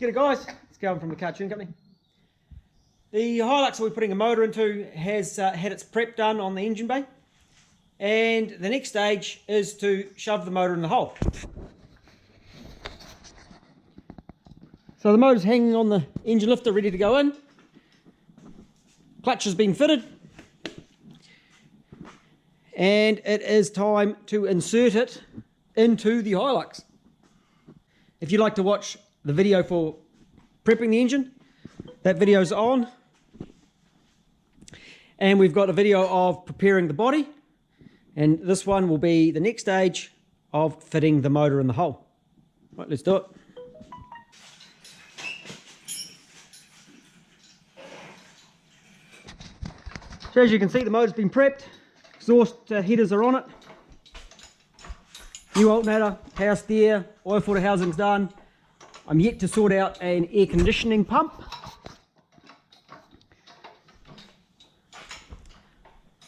G'day guys, it's Calvin from the Cartoon Company. The Hilux we're putting a motor into has had its prep done on the engine bay, and the next stage is to shove the motor in the hole. So the motor's hanging on the engine lifter ready to go in. Clutch has been fitted, and it is time to insert it into the Hilux. If you'd like to watch the video for prepping the engine, that video's on. And we've got a video of preparing the body, and this one will be the next stage of fitting the motor in the hole. Right, let's do it. So as you can see, the motor's been prepped, exhaust headers are on it, new alternator, power steer, oil filter housing's done. I'm yet to sort out an air conditioning pump.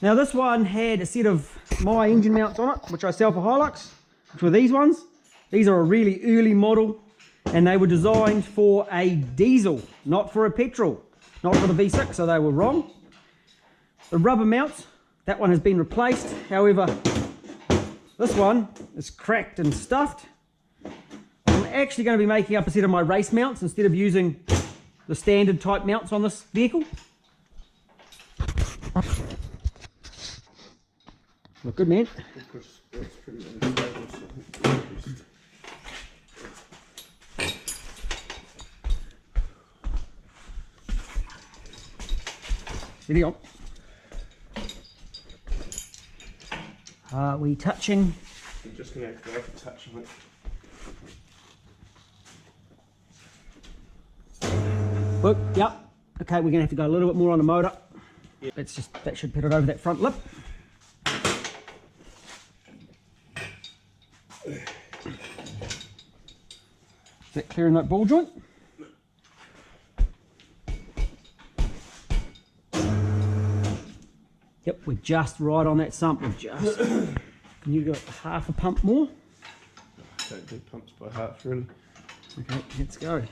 Now this one had a set of my engine mounts on it, which I sell for Hilux, which were these ones. These are a really early model, and they were designed for a diesel, not for a petrol, not for the V6, so they were wrong. The rubber mounts, that one has been replaced. However, this one is cracked and stuffed. I'm actually going to be making up a set of my race mounts instead of using the standard type mounts on this vehicle. Look good, man. Steady on. Are we touching? I'm just going to have to touch on it. Look, yep. Okay, we're going to have to go a little bit more on the motor. Yep. That should put it over that front lip. Is that clearing that ball joint? Yep, we're just right on that sump. We're just. Can you go half a pump more? Don't do pumps by half, really. Okay, let's go.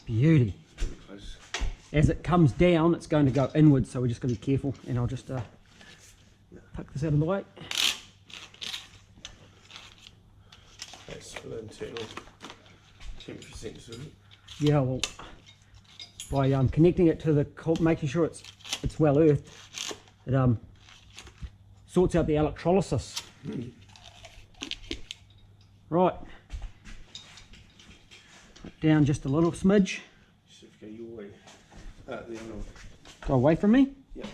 Beauty. Close. As it comes down, it's going to go inwards, so we're just going to be careful. And I'll just tuck this out of the way. That's for the internal temperature sensor. Yeah, well, by connecting it to the, making sure it's well earthed, it sorts out the electrolysis. Right. Down just a little smidge. Just go your way. There, no. Go away from me. Yep.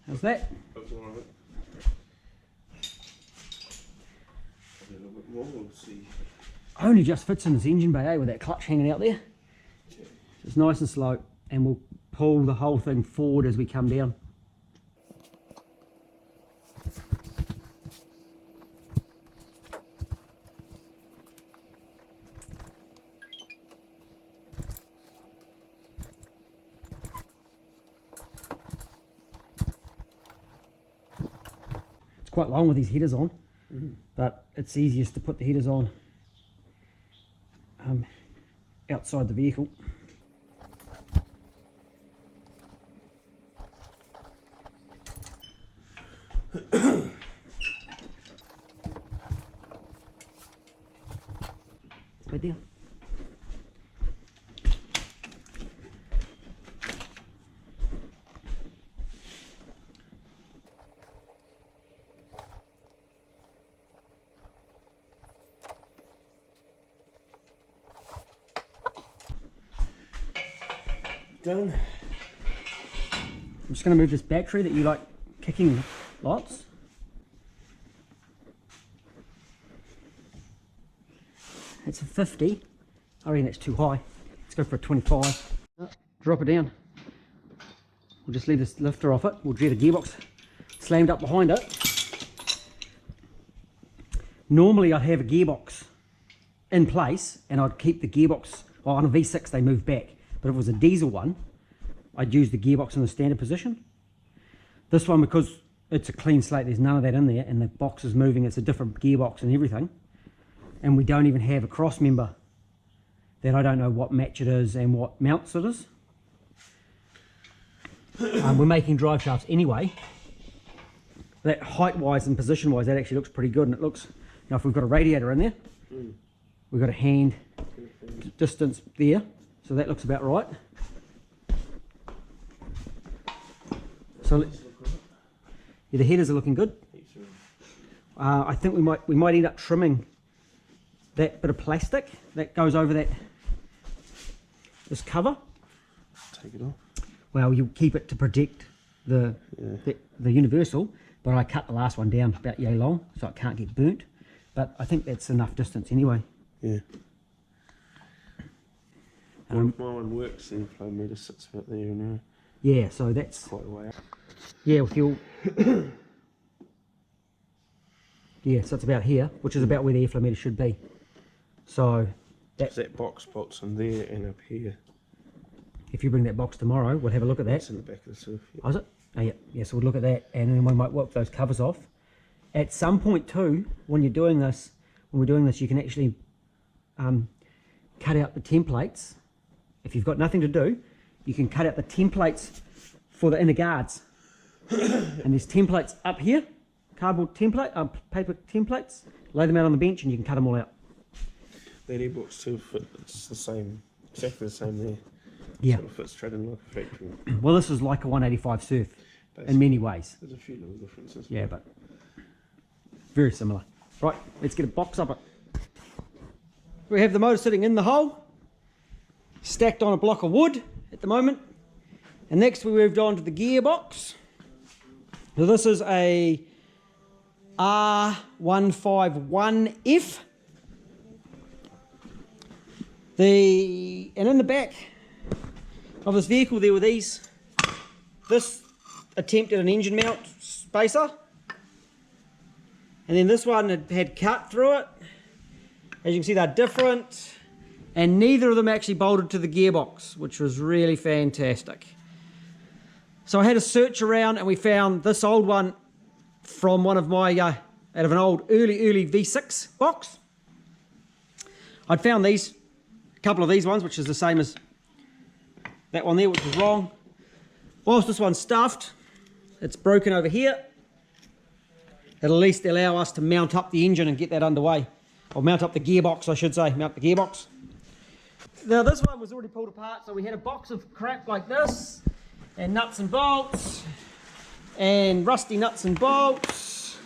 How's that? That's all right. A little bit more, we'll see. Only just fits in this engine bay, with that clutch hanging out there. Yeah. It's nice and slow, and we'll pull the whole thing forward as we come down. It's quite long with these headers on, but it's easiest to put the headers on outside the vehicle. Right there. Done. I'm just going to move this battery that you like kicking lots. It's a 50. I reckon that's too high. Let's go for a 25. Drop it down. We'll just leave this lifter off it. We'll get a gearbox slammed up behind it. Normally I'd have a gearbox in place and I'd keep the gearbox, well, on a V6 they move back, but if it was a diesel one, I'd use the gearbox in the standard position. This one, because it's a clean slate, there's none of that in there, and the box is moving, it's a different gearbox and everything. And we don't even have a cross member that I don't know what match it is and what mounts it is. We're making drive shafts anyway. That height wise and position wise, that actually looks pretty good, and it looks, you know, if we've got a radiator in there, we've got a hand distance there, so that looks about right. So yeah, the headers are looking good. I think we might end up trimming that bit of plastic that goes over this cover. Take it off. Well, you keep it to protect the universal, but I cut the last one down about yay long so it can't get burnt. But I think that's enough distance anyway. Yeah. My one works, the flow meter sits about there now. Yeah, so that's Quite a way up. yeah with your yeah, so it's about here, which is about where the airflow meter should be. So That box bolts in there and up here. if you bring that box tomorrow, we'll have a look at that. It's in the back of the surf. Yeah. Oh, is it? Oh, yeah. Yeah, so we'll look at that, and then we might work those covers off. At some point too, when we're doing this, you can actually cut out the templates. If you've got nothing to do, you can cut out the templates for the inner guards. And there's templates up here, cardboard template, paper templates. Lay them out on the bench, and you can cut them all out. That airbox too fit. It's the same, exactly the same there. Yeah. Sort of fits straight in like a factory. Well, this is like a 185 surf in many ways. There's a few little differences. Yeah, but very similar. Right, let's get a box up it. We have the motor sitting in the hole, stacked on a block of wood at the moment. And next we moved on to the gearbox. So this is a R151F. And in the back of this vehicle there were these. This attempt at an engine mount spacer. And then this one had cut through it. As you can see, they're different. And neither of them actually bolted to the gearbox, which was really fantastic. So I had a search around and we found this old one from one of my, out of an old early V6 box. I'd found these, a couple of these ones, which is the same as that one there, which was wrong. Whilst this one's stuffed, it's broken over here. It'll at least allow us to mount up the engine and get that underway. Or mount up the gearbox, I should say, mount the gearbox. Now this one was already pulled apart, so we had a box of crap like this, and nuts and bolts, and rusty nuts and bolts.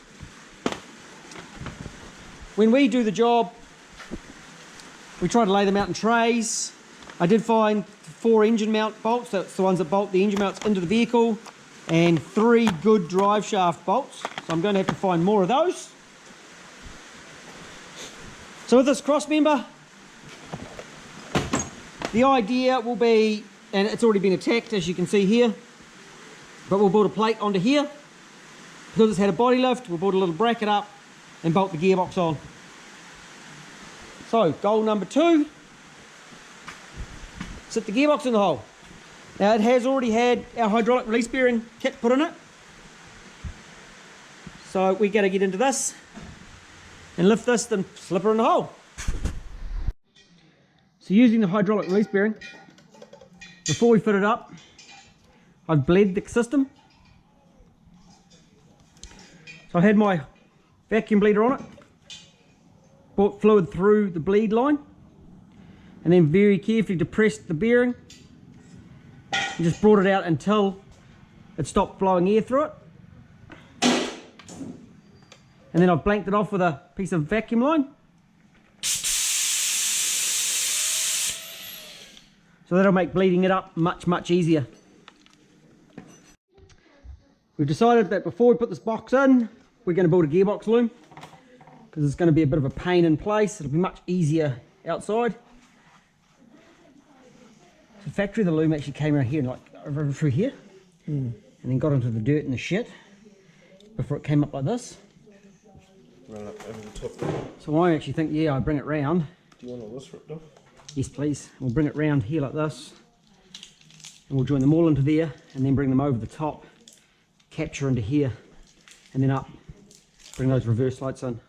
When we do the job, we try to lay them out in trays. I did find 4 engine mount bolts, that's the ones that bolt the engine mounts into the vehicle, and 3 good drive shaft bolts, so I'm going to have to find more of those. So with this cross member, the idea will be, and it's already been attacked as you can see here, but we'll build a plate onto here. Because it's had a body lift, we'll build a little bracket up and bolt the gearbox on. So goal number 2, sit the gearbox in the hole. Now it has already had our hydraulic release bearing kit put in it. So we got to get into this and lift this, then slip her in the hole. So using the hydraulic release bearing, before we fit it up, I've bled the system. So I had my vacuum bleeder on it, brought fluid through the bleed line, and then very carefully depressed the bearing, and just brought it out until it stopped blowing air through it. And then I've blanked it off with a piece of vacuum line. So that'll make bleeding it up much easier. We've decided that before we put this box in, we're going to build a gearbox loom, because it's going to be a bit of a pain in place. It'll be much easier outside. So factory, the loom actually came around here and like over through here, and then got into the dirt and the shit before it came up like this. Run up over the top. So I actually think, yeah, I bring it round. Do you want all this ripped off? Yes, please. We'll bring it round here like this, and we'll join them all into there, and then bring them over the top, capture into here, and then up. Bring those reverse lights in.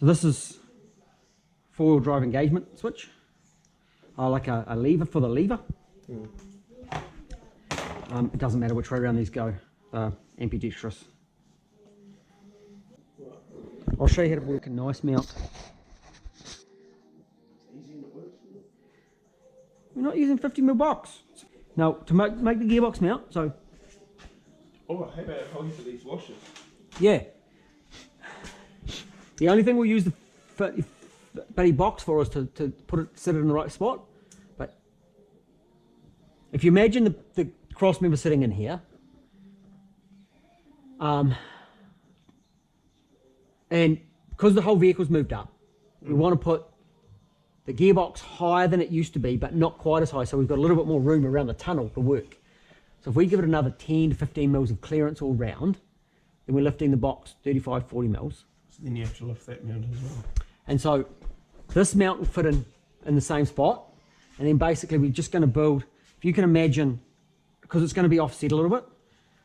So this is four-wheel drive engagement switch. Like a lever for the lever. It doesn't matter which way around these go, ambidextrous. I'll show you how to work a nice mount. We're not using 50mm box. Now, to make the gearbox mount, so... Oh, how about if I use these washers? Yeah. The only thing we'll use the bitty box for is to sit it in the right spot. But if you imagine the cross member sitting in here, and because the whole vehicle's moved up, we want to put the gearbox higher than it used to be, but not quite as high, so we've got a little bit more room around the tunnel to work. So if we give it another 10 to 15 mils of clearance all round, then we're lifting the box 35, 40 mils. So then you have to lift that mount as well. And so this mount will fit in the same spot, and then basically we're just going to build, if you can imagine, because it's going to be offset a little bit,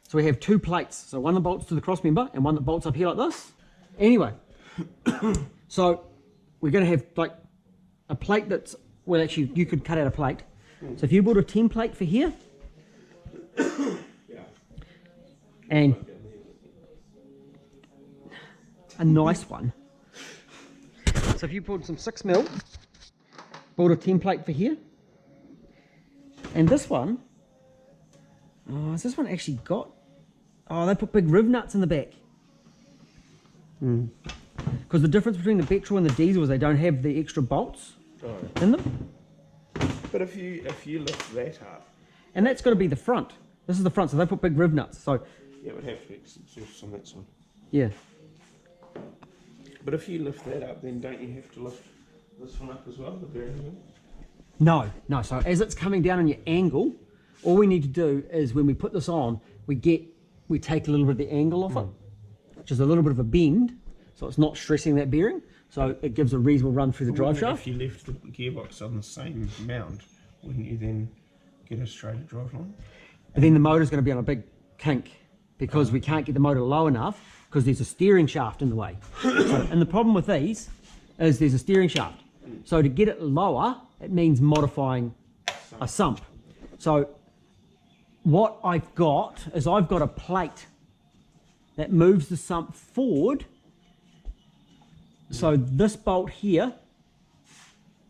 so we have two plates, so one that bolts to the cross member and one that bolts up here like this. Anyway, so we're going to have like a plate that's, well actually you could cut out a plate. So if you build a 10 plate for here, and a nice one. So if you put some 6mm, build a 10 plate for here, and this one, oh, has this one actually got, oh, they put big riv nuts in the back. Because the difference between the petrol and the diesel is they don't have the extra bolts in them. But if you lift that up, and that's got to be the front. This is the front, so they put big riv nuts. So yeah, it would have to be exhaust on that side. yeah. But if you lift that up, then don't you have to lift this one up as well, the bearing wheel? No. So as it's coming down on your angle, all we need to do is when we put this on, we take a little bit of the angle off it, which is a little bit of a bend, so it's not stressing that bearing. So it gives a reasonable run through the drive shaft. If you left the gearbox on the same mount, wouldn't you then get a straighter drive line? But then the motor's going to be on a big kink because we can't get the motor low enough because there's a steering shaft in the way. And the problem with these is there's a steering shaft. So to get it lower, it means modifying a sump. So what I've got is I've got a plate that moves the sump forward. So this bolt here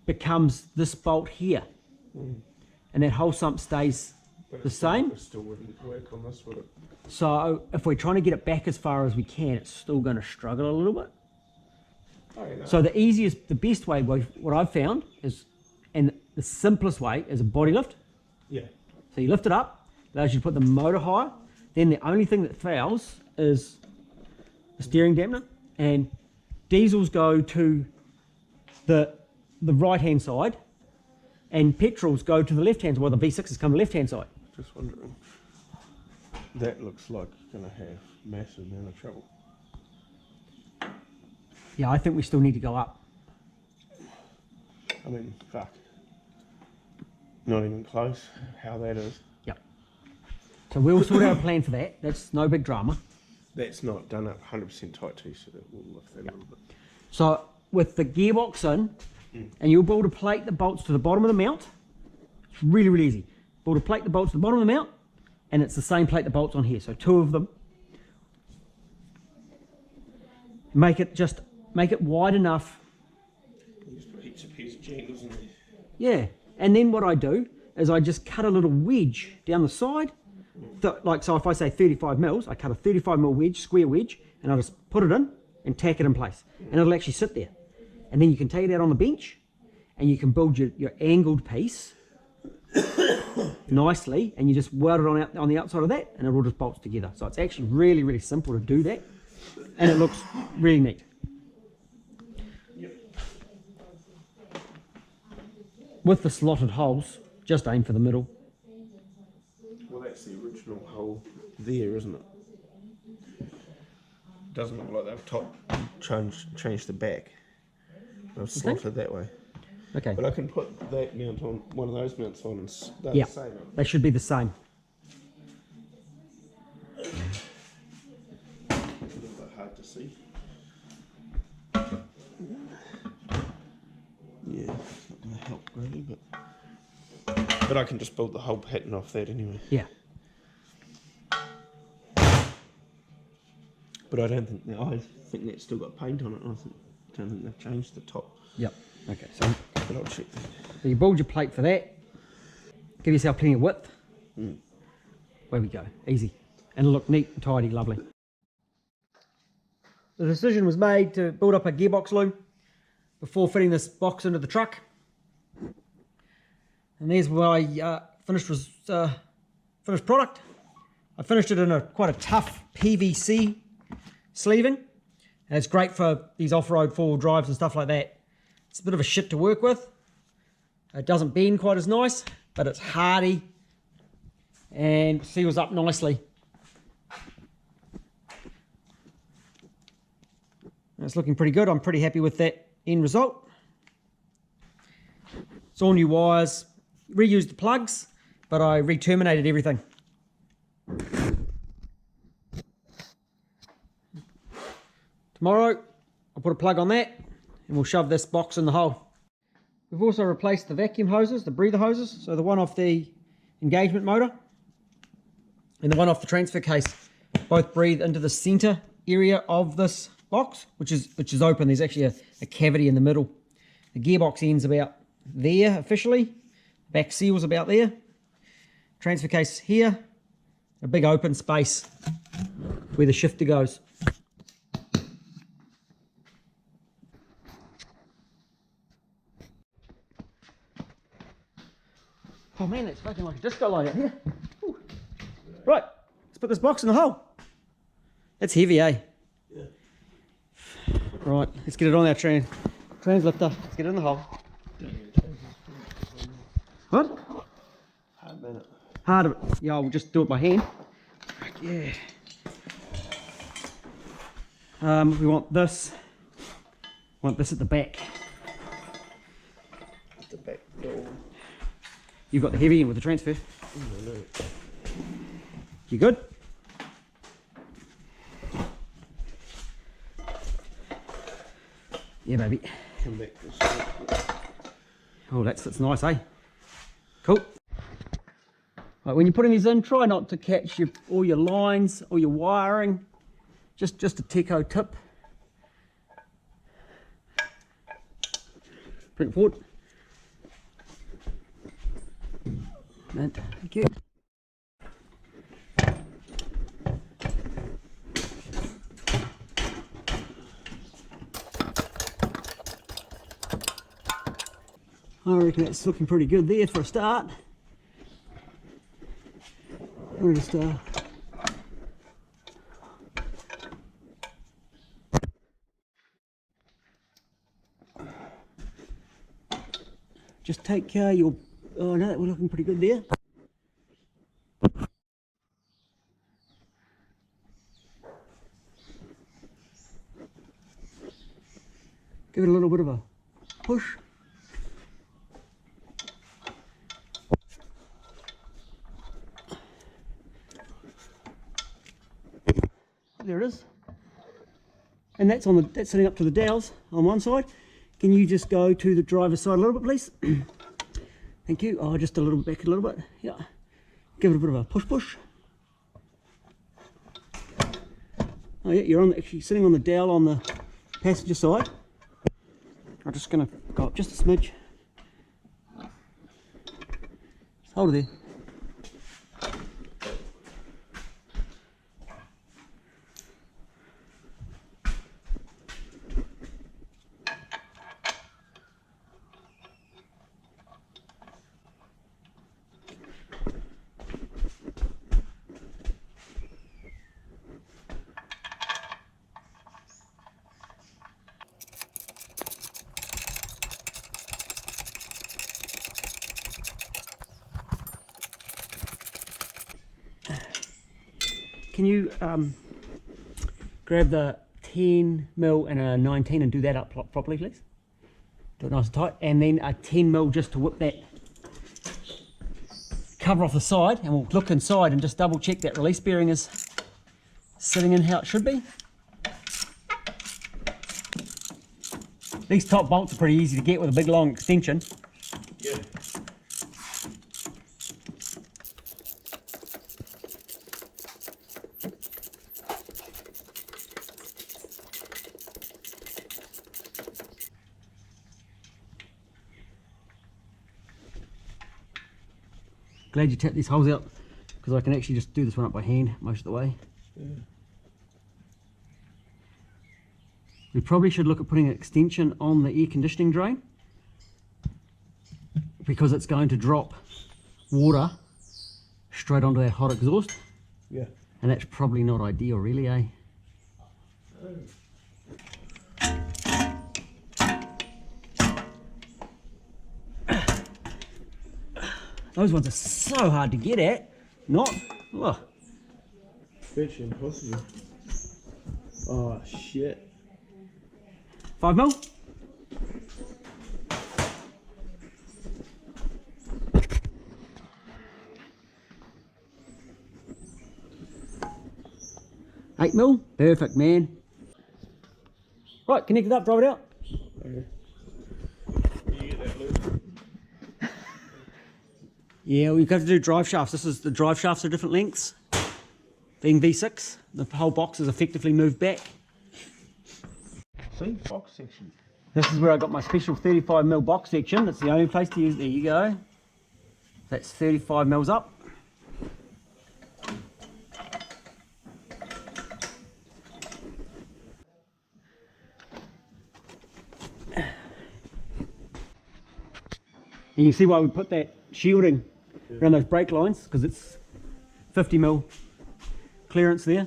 becomes this bolt here. And that whole sump stays the same. It still wouldn't work on this, would it? So if we're trying to get it back as far as we can, it's still going to struggle a little bit. Oh, yeah. So the best way, what I've found is, and the simplest way is a body lift. Yeah. So you lift it up, allows you to put the motor higher. Then the only thing that fails is the steering dampener, and diesels go to the right-hand side, and petrols go to the left-hand side. Well, the V6s come to the left-hand side. Just wondering. That looks like it's going to have massive amount of trouble. Yeah, I think we still need to go up. I mean, fuck. Not even close how that is. Yep. So we'll sort out a plan for that. That's no big drama. That's not done up 100% tight too, so that will lift that a little bit. So with the gearbox in, and you'll build a plate that bolts to the bottom of the mount. It's really, really easy. Build a plate that bolts to the bottom of the mount, and it's the same plate that bolts on here. So two of them. Make it wide enough. You just put heaps of pieces of jangles in there. Yeah. And then what I do is I just cut a little wedge down the side. So if I say 35 mils, I cut a 35mm wedge, square wedge, and I just put it in and tack it in place. And it'll actually sit there. And then you can take it out on the bench and you can build your angled piece nicely, and you just weld it on the outside of that, and it all just bolts together. So it's actually really, really simple to do that, and it looks really neat. Yep. With the slotted holes, just aim for the middle. Well, that's the original hole there, isn't it? Doesn't look like they've changed the back. They've slotted that way. Okay. But I can put that mount on, one of those mounts on, and they're Yeah, the same. they should be the same. hard to see. Yeah, it's not going to help really, but I can just build the whole pattern off that anyway. Yeah. But I don't think I think that's still got paint on it. I don't think they've changed the top. Yep. Okay, so But I'll check that. So you build your plate for that. Give yourself plenty of width. There we go. Easy. And it'll look neat and tidy, lovely. The decision was made to build up a gearbox loom before fitting this box into the truck. And there's my finished product. I finished it in quite a tough PVC sleeving. And it's great for these off-road four-wheel drives and stuff like that. It's a bit of a shit to work with. It doesn't bend quite as nice, but it's hardy and seals up nicely. And it's looking pretty good. I'm pretty happy with that end result. It's all new wires. Reused the plugs, but I re-terminated everything. Tomorrow, I'll put a plug on that and we'll shove this box in the hole. We've also replaced the vacuum hoses, the breather hoses, so the one off the engagement motor and the one off the transfer case both breathe into the center area of this box, which is open. There's actually a cavity in the middle. The gearbox ends about there officially. Back seal's about there. Transfer case here. A big open space where the shifter goes. Oh man, that's fucking like a disco light out here. Ooh. Right, let's put this box in the hole. That's heavy, eh? Yeah. Right, let's get it on our translifter. Let's get it in the hole. What? Hard minute. Hard. Yeah, we'll just do it by hand. Yeah. We want this. Want this at the back. The back door. You've got the heavy end with the transfer. No. You good? Yeah, baby. Come back this way. Oh, that's nice, eh? Cool. Right, when you're putting these in, try not to catch all your lines, all your wiring. Just a techo tip. Bring it forward. And thank you. I reckon that's looking pretty good there for a start. We're just take your, oh no, we're looking pretty good there. Give it a little bit of a push. There it is. And that's sitting up to the dowels on one side. Can you just go to the driver's side a little bit, please? Thank you. Oh, just a little bit back a little bit. Yeah. Give it a bit of a push. Oh yeah, you're actually sitting on the dowel on the passenger side. I'm just going to go up just a smidge. Just hold it there. Can you grab the 10mm and a 19 and do that up properly, please? Do it nice and tight. And then a 10mm just to whip that cover off the side. And we'll look inside and just double check that release bearing is sitting in how it should be. These top bolts are pretty easy to get with a big long extension. Yeah. Glad you tapped these holes out, because I can actually just do this one up by hand most of the way. Yeah. We probably should look at putting an extension on the air conditioning drain, because it's going to drop water straight onto that hot exhaust. Yeah. And that's probably not ideal, really, eh? Those ones are so hard to get at. Not. Oh. Virtually impossible. Oh shit. 5mm? Eight mil? Perfect, man. Right, connect it up, drive it out. Okay. You get that loop? Yeah, we've got to do drive shafts. This is the drive shafts are different lengths. Being V6, the whole box is effectively moved back. See, box section. This is where I got my special 35mm box section. That's the only place to use. There you go. That's 35mm up. And you see why we put that shielding around those brake lines, because it's 50mm clearance there.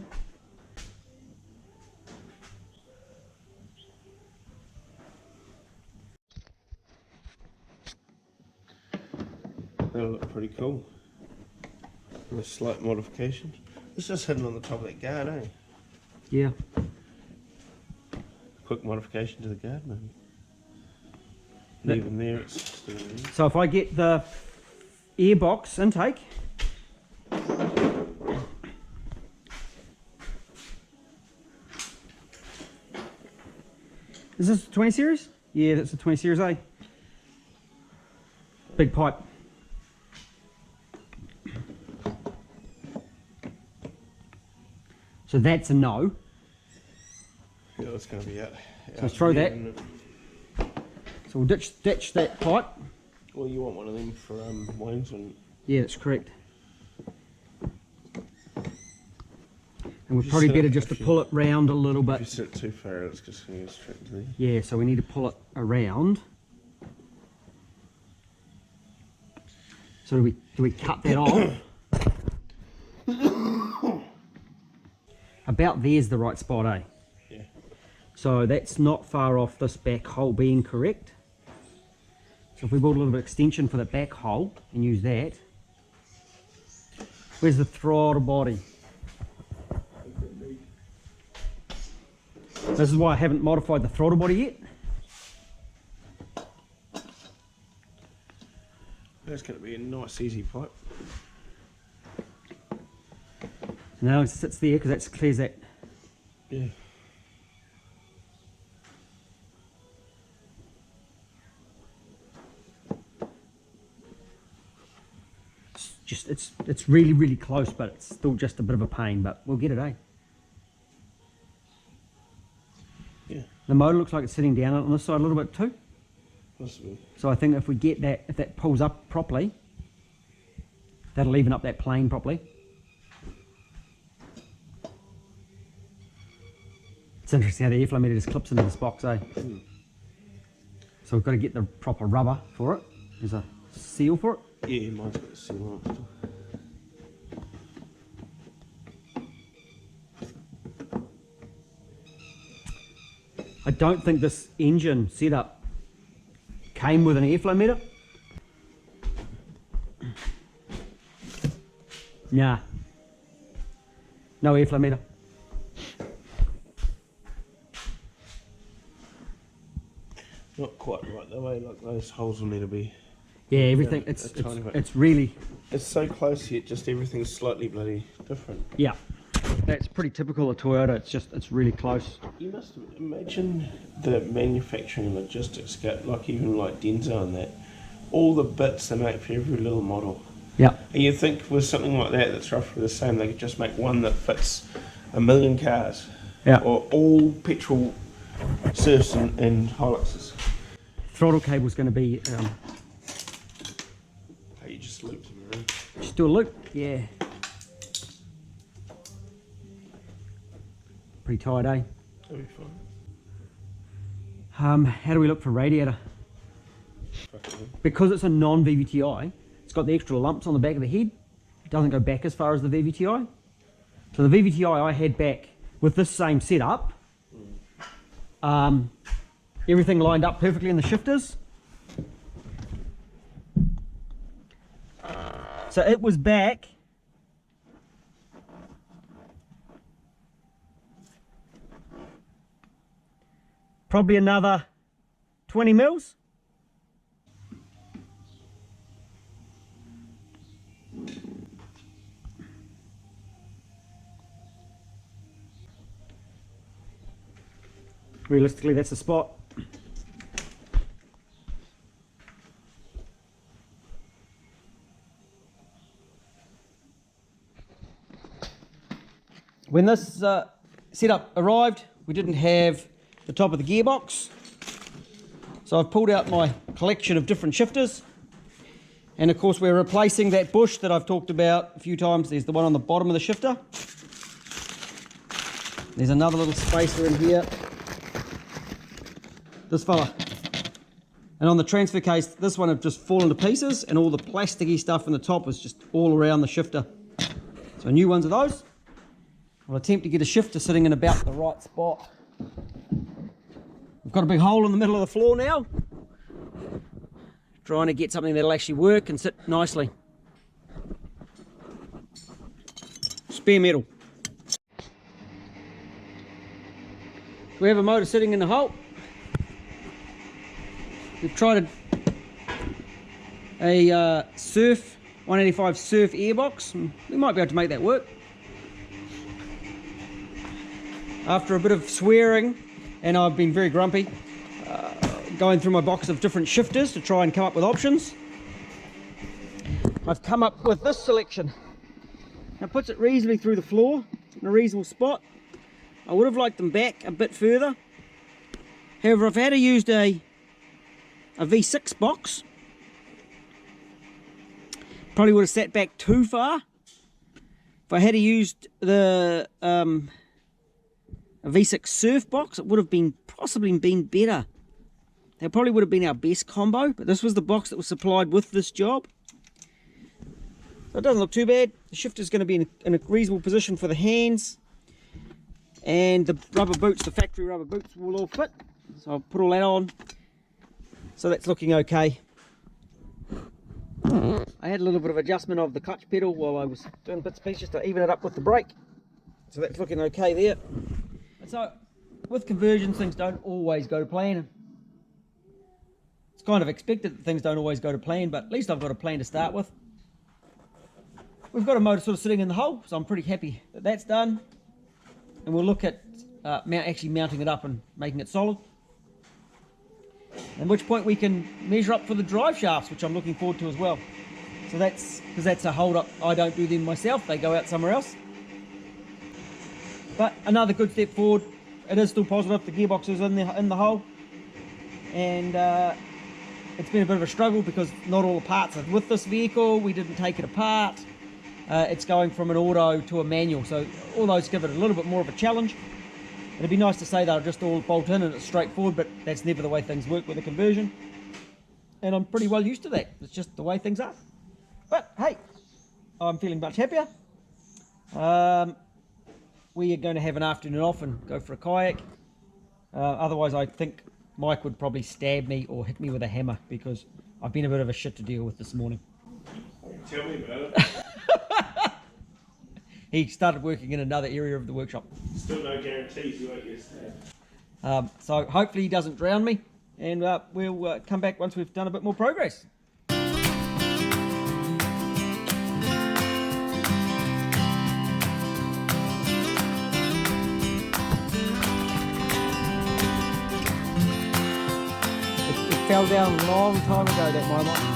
That'll look pretty cool. With slight modifications. It's just hidden on the top of that guard, eh? Yeah. Quick modification to the guard, maybe. And even there, it's still there. So if I get the airbox intake, is this the 20 series? Yeah, that's the 20 series A. Big pipe. So that's a no. Yeah, it's going to be out. So let's throw that. Isn't it? So we'll ditch that pipe. Well, you want one of them for Wayne's one. Yeah, that's correct. And we're probably better just to pull it round a little If you bit. sit too far, it's just going to go straight to there. Yeah, so we need to pull it around. So do we cut that off? About there's the right spot, eh? Yeah. So that's not far off this back hole being correct. So if we build a little bit of extension for the back hole and use that. Where's the throttle body? This is why I haven't modified the throttle body yet. That's going to be a nice, easy pipe. Now it sits there because that clears that. Yeah. It's really, really close, but it's still just a bit of a pain, but we'll get it, eh? Yeah. The motor looks like it's sitting down on this side a little bit too. Possibly. So I think if we get that, if that pulls up properly, that'll even up that plane properly. It's interesting how the airflow meter just clips into this box, eh? Mm. So we've got to get the proper rubber for it. There's a seal for it. Yeah, mine's got the seal on it still. I don't think this engine setup came with an airflow meter. Nah. No airflow meter. Not quite right the way, like those holes will need to be. Yeah, everything, Yeah, it's a tiny bit. it's really, It's so close yet, just everything's slightly bloody different. yeah. That's pretty typical of Toyota. It's really close. You must imagine the manufacturing logistics, like even like Denso and that, all the bits they make for every little model. Yeah. And you think with something like that that's roughly the same, they could just make one that fits 1 million cars. Yeah. Or all petrol Surfs and Hiluxes. Throttle cable's going to be. Hey, you just loop them around. Just do a loop. Yeah. Pretty tight, eh? That'll be fine. How do we look for radiator? Because it's a non-VVTi, it's got the extra lumps on the back of the head. It doesn't go back as far as the VVTi. So the VVTi I had back with this same setup. Everything lined up perfectly in the shifters. So it was back probably another 20 mils. Realistically, that's the spot. When this setup arrived, we didn't have the top of the gearbox. So I've pulled out my collection of different shifters. And of course we're replacing that bush that I've talked about a few times. There's the one on the bottom of the shifter. There's another little spacer in here. This fella. And on the transfer case, this one had just fallen to pieces and all the plasticky stuff in the top was just all around the shifter. So new ones of those. I'll attempt to get a shifter sitting in about the right spot. I've got a big hole in the middle of the floor now. Trying to get something that'll actually work and sit nicely. Spare metal. We have a motor sitting in the hole. We've tried a Surf 185 Surf airbox. We might be able to make that work. After a bit of swearing, and I've been very grumpy, going through my box of different shifters to try and come up with options, I've come up with this selection. Now it puts it reasonably through the floor in a reasonable spot. I would have liked them back a bit further. However, if I had used a V6 box, probably would have sat back too far. If I had used the a V6 Surf box, it would have been possibly been better. That probably would have been our best combo, but this was the box that was supplied with this job. So it doesn't look too bad. The shifter's going to be in a reasonable position for the hands, and the rubber boots, the factory rubber boots, will all fit. So I'll put all that on. So that's looking okay. I had a little bit of adjustment of the clutch pedal while I was doing bits and pieces just to even it up with the brake. So that's looking okay there. And so with conversions, things don't always go to plan. It's kind of expected that things don't always go to plan, but at least I've got a plan to start with. We've got a motor sort of sitting in the hole, so I'm pretty happy that that's done. And we'll look at actually mounting it up and making it solid. At which point we can measure up for the drive shafts, which I'm looking forward to as well. So that's because that's a hold up. I don't do them myself, they go out somewhere else. But another good step forward. It is still positive, the gearbox is in the hole. And it's been a bit of a struggle because not all the parts are with this vehicle. We didn't take it apart. It's going from an auto to a manual, so all those give it a little bit more of a challenge. It'd be nice to say they'll just all bolt in and it's straightforward, but that's never the way things work with a conversion. And I'm pretty well used to that. It's just the way things are. But hey, I'm feeling much happier. We are going to have an afternoon off and go for a kayak. Otherwise I think Mike would probably stab me or hit me with a hammer because I've been a bit of a shit to deal with this morning. Tell me about it. He started working in another area of the workshop. Still no guarantees you won't get stabbed. So hopefully he doesn't drown me, and we'll come back once we've done a bit more progress. fell down a long time ago, that Maiamai.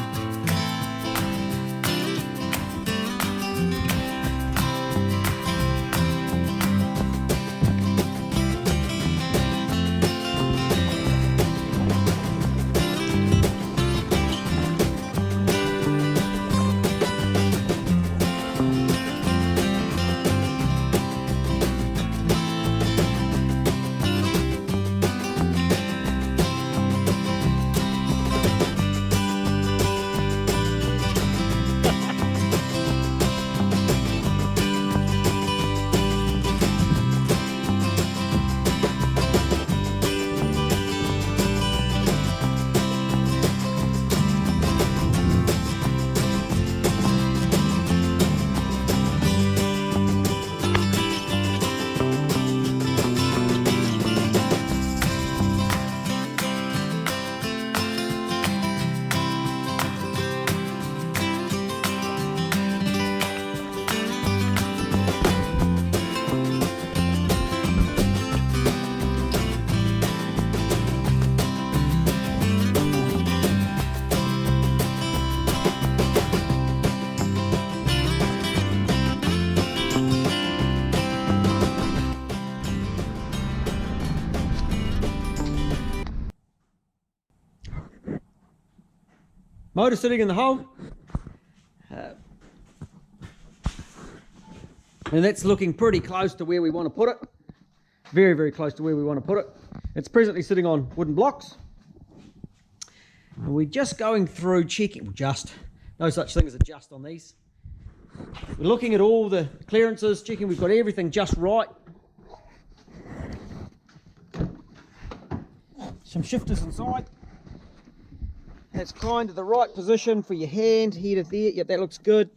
Motor sitting in the hole, and that's looking pretty close to where we want to put it. Very, very close to where we want to put it. It's presently sitting on wooden blocks, and we're just going through checking, no such thing as a just on these. We're looking at all the clearances, checking we've got everything just right. Some shifters inside. That's kind of the right position for your hand, here to there. Yep, that looks good.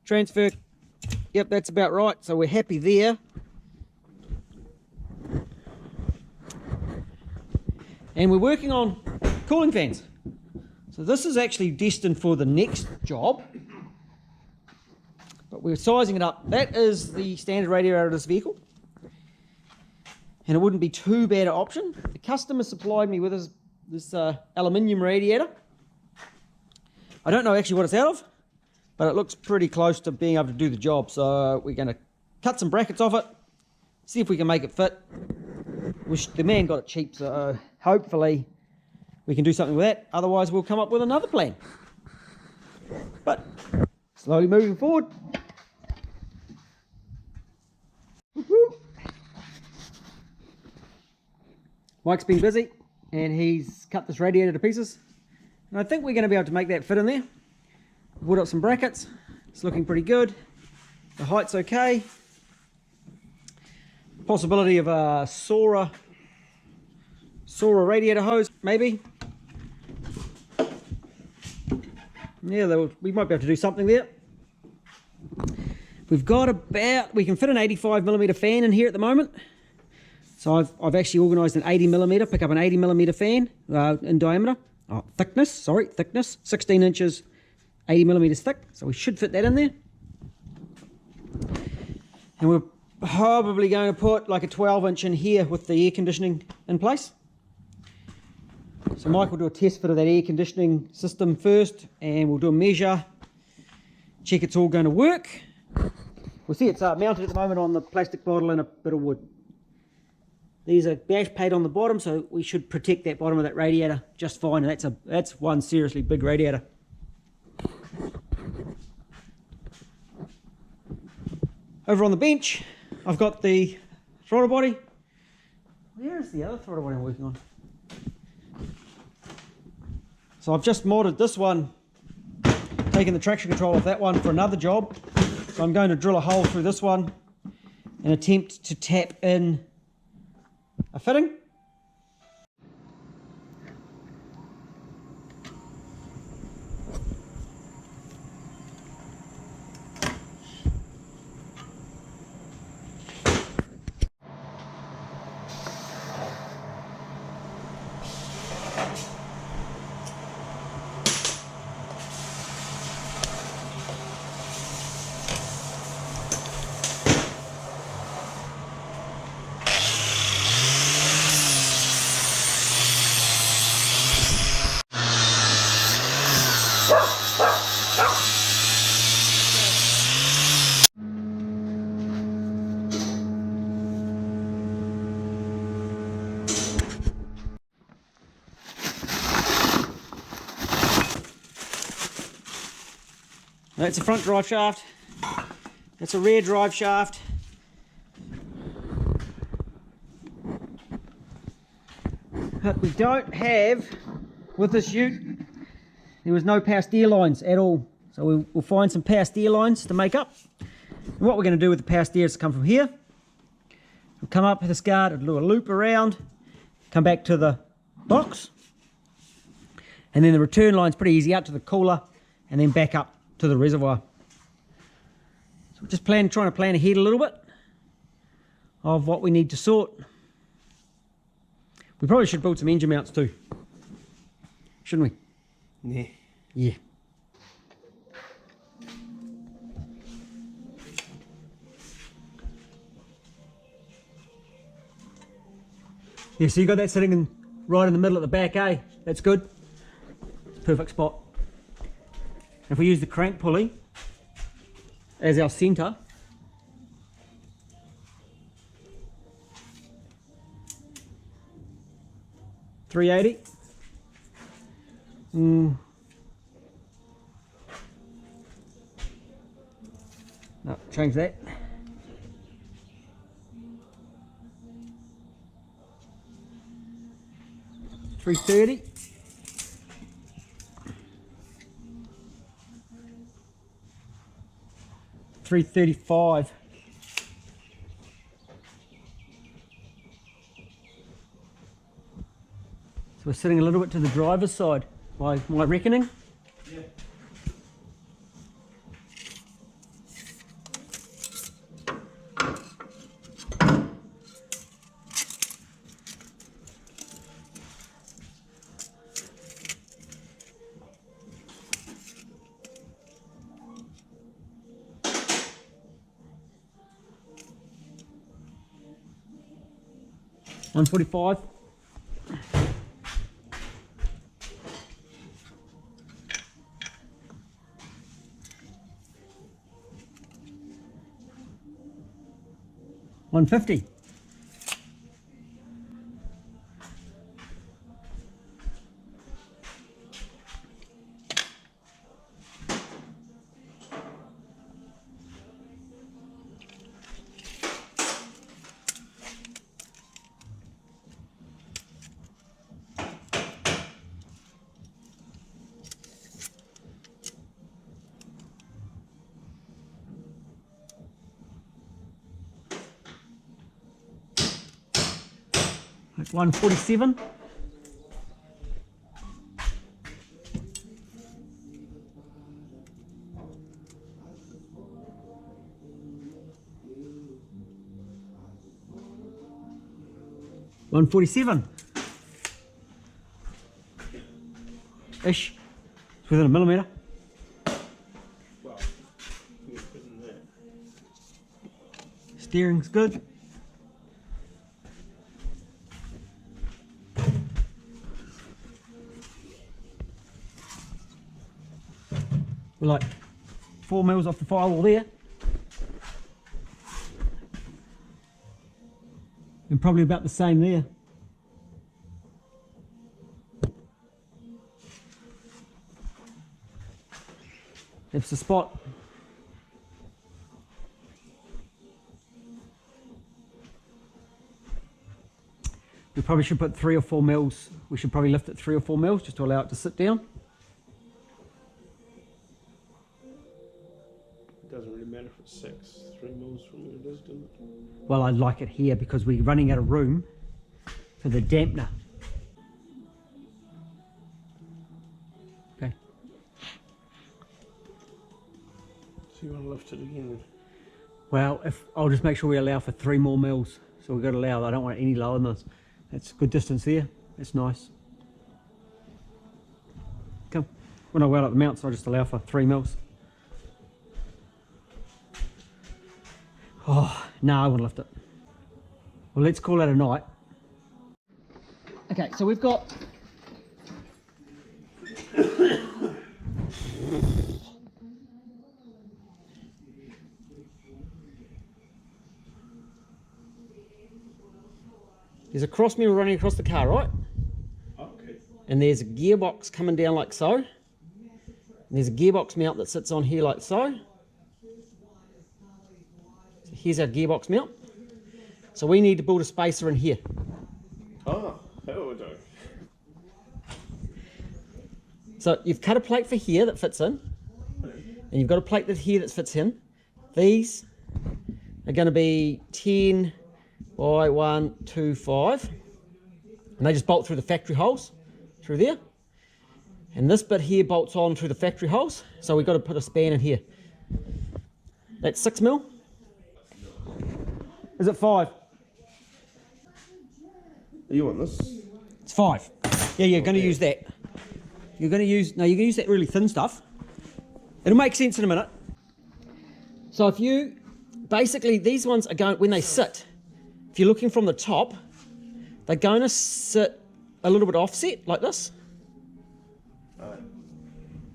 Transfer, yep, that's about right. So we're happy there. And we're working on cooling fans. So this is actually destined for the next job. But we're sizing it up. That is the standard radiator of this vehicle. And it wouldn't be too bad an option. The customer supplied me with this aluminium radiator. I don't know actually what it's out of, but it looks pretty close to being able to do the job. So we're going to cut some brackets off it, see if we can make it fit. The man got it cheap, so hopefully we can do something with that. Otherwise we'll come up with another plan. But slowly moving forward. Mike's been busy and he's cut this radiator to pieces. And I think we're going to be able to make that fit in there. Put up some brackets. It's looking pretty good. The height's okay. Possibility of a Sora radiator hose, maybe. Yeah, we might be able to do something there. We've got we can fit an 85mm fan in here at the moment. So I've actually organised an 80mm, pick up an 80mm fan in diameter. Thickness, 16 inches, 80mm thick. So we should fit that in there. And we're probably going to put like a 12-inch in here with the air conditioning in place. So Mike will do a test fit of that air conditioning system first, and we'll do a measure, check it's all going to work. We'll see it's mounted at the moment on the plastic bottle and a bit of wood. There's a bash plate on the bottom, so we should protect that bottom of that radiator just fine. And that's one seriously big radiator. Over on the bench, I've got the throttle body. Where is the other throttle body I'm working on? So I've just modded this one, taken the traction control off that one for another job. So I'm going to drill a hole through this one and attempt to tap in a fitting. That's a front drive shaft. That's a rear drive shaft. But we don't have, with this ute, there was no power steer lines at all. So we'll find some power steer lines to make up. And what we're going to do with the power steer is come from here. We'll come up with this guard, it'll do a loop around, come back to the box. And then the return line's pretty easy, out to the cooler and then back up to the reservoir. So we're just trying to plan ahead a little bit of what we need to sort. We probably should build some engine mounts too, shouldn't we? Yeah. Yeah. Yeah, so you got that sitting right in the middle at the back, eh? That's good. Perfect spot. If we use the crank pulley as our centre, $380. No, change that. $330. $335. So we're sitting a little bit to the driver's side, by my reckoning. Yeah. $145. $150. That's $147. $147 ish. It's within a millimetre. Well, you're putting that. Steering's good. We're like 4 mils off the firewall there. And probably about the same there. That's the spot. We probably should put 3 or 4 mils. We should probably lift it 3 or 4 mils just to allow it to sit down. It doesn't really matter if it's 3 mils from where it is, does it? Well, I like it here because we're running out of room for the dampener. Okay. So you want to lift it again then? Well, if I'll just make sure we allow for 3 more mils. So we've got to allow, I don't want it any lower than this. That's a good distance there. That's nice. Come. When I weld up the mounts, I'll just allow for 3 mils. Oh, no, I want to lift it. Well, let's call it a night. Okay, so we've got... There's a cross member running across the car, right? Okay. And there's a gearbox coming down like so. And there's a gearbox mount that sits on here like so. So here's our gearbox mount. So we need to build a spacer in here. Oh, that will do. So you've cut a plate for here that fits in, and you've got a plate that here that fits in. These are going to be 10 by 1, 2, 5, and they just bolt through the factory holes through there. And this bit here bolts on through the factory holes, so we've got to put a span in here. That's 6 mil. Is it 5? You want this? It's 5. Yeah, you're going to use that. You're going to use that really thin stuff. It'll make sense in a minute. So if you, basically these ones are going, when they sit, if you're looking from the top, they're going to sit a little bit offset like this.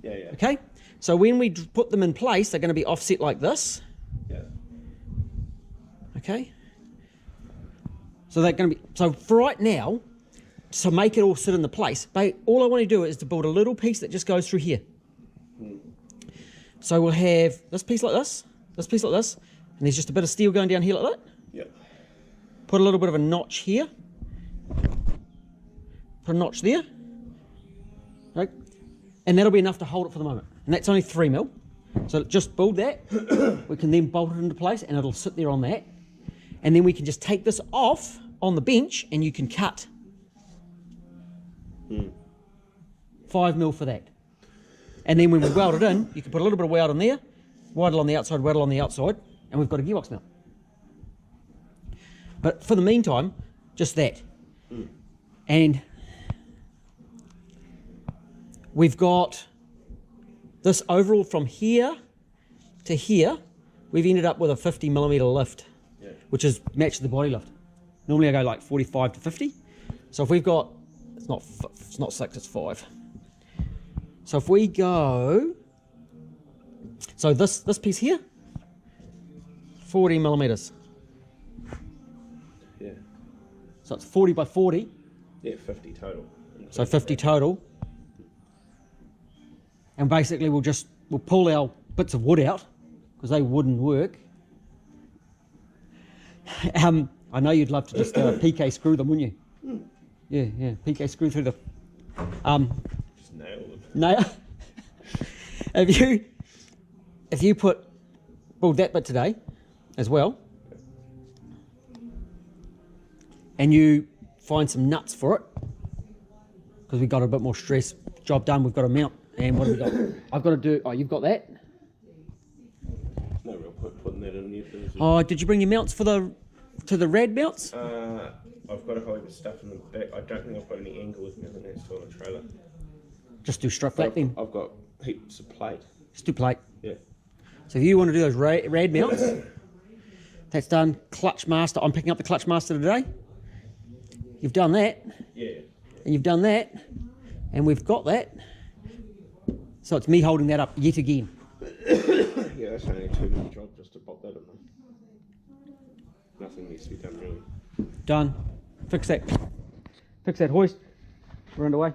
Yeah, yeah. Okay? So when we put them in place, they're going to be offset like this. Yeah. Okay? So they're going to be, so for right now, to make it all sit in the place, all I want to do is to build a little piece that just goes through here. So we'll have this piece like this piece like this, and there's just a bit of steel going down here like that. Yeah. Put a little bit of a notch here. Put a notch there. Right? And that'll be enough to hold it for the moment. And that's only 3 mil. So just build that. We can then bolt it into place and it'll sit there on that. And then we can just take this off on the bench and you can cut 5 mil for that. And then when we weld it in, you can put a little bit of weld in there, weld on the outside, weld on the outside, and we've got a gearbox mount. But for the meantime, just that. And we've got this overall from here to here, we've ended up with a 50mm lift, which is matched the body lift. Normally I go like 45 to 50. So if we've got, it's not 6, it's 5. So if we go, so this piece here, 40mm. Yeah. So it's 40 by 40. Yeah, 50 total. So 50 total. And basically we'll pull our bits of wood out because they wouldn't work. I know you'd love to just PK screw them, wouldn't you? Yeah, PK screw through the Just nail them. nail. If you build that bit today as well, and you find some nuts for it, because we've got a bit more stress, job done, we've got a mount, and what have we got? I've got to do, oh, you've got that? No real point putting that in there. Oh, did you bring your mounts to the rad mounts? I've got a whole heap of stuff in the back. I don't think I've got any angle with me. I think that's still on a trailer. Just do strut flat then. I've got heaps of plate. Just do plate. Yeah. So if you want to do those rad mounts, that's done. Clutch master, I'm picking up the clutch master today. You've done that. Yeah. And you've done that. And we've got that. So it's me holding that up yet again. Yeah, that's only a 2-minute job just to pop that in there. Nothing needs to be done really. Done. Fix that hoist. We're underway.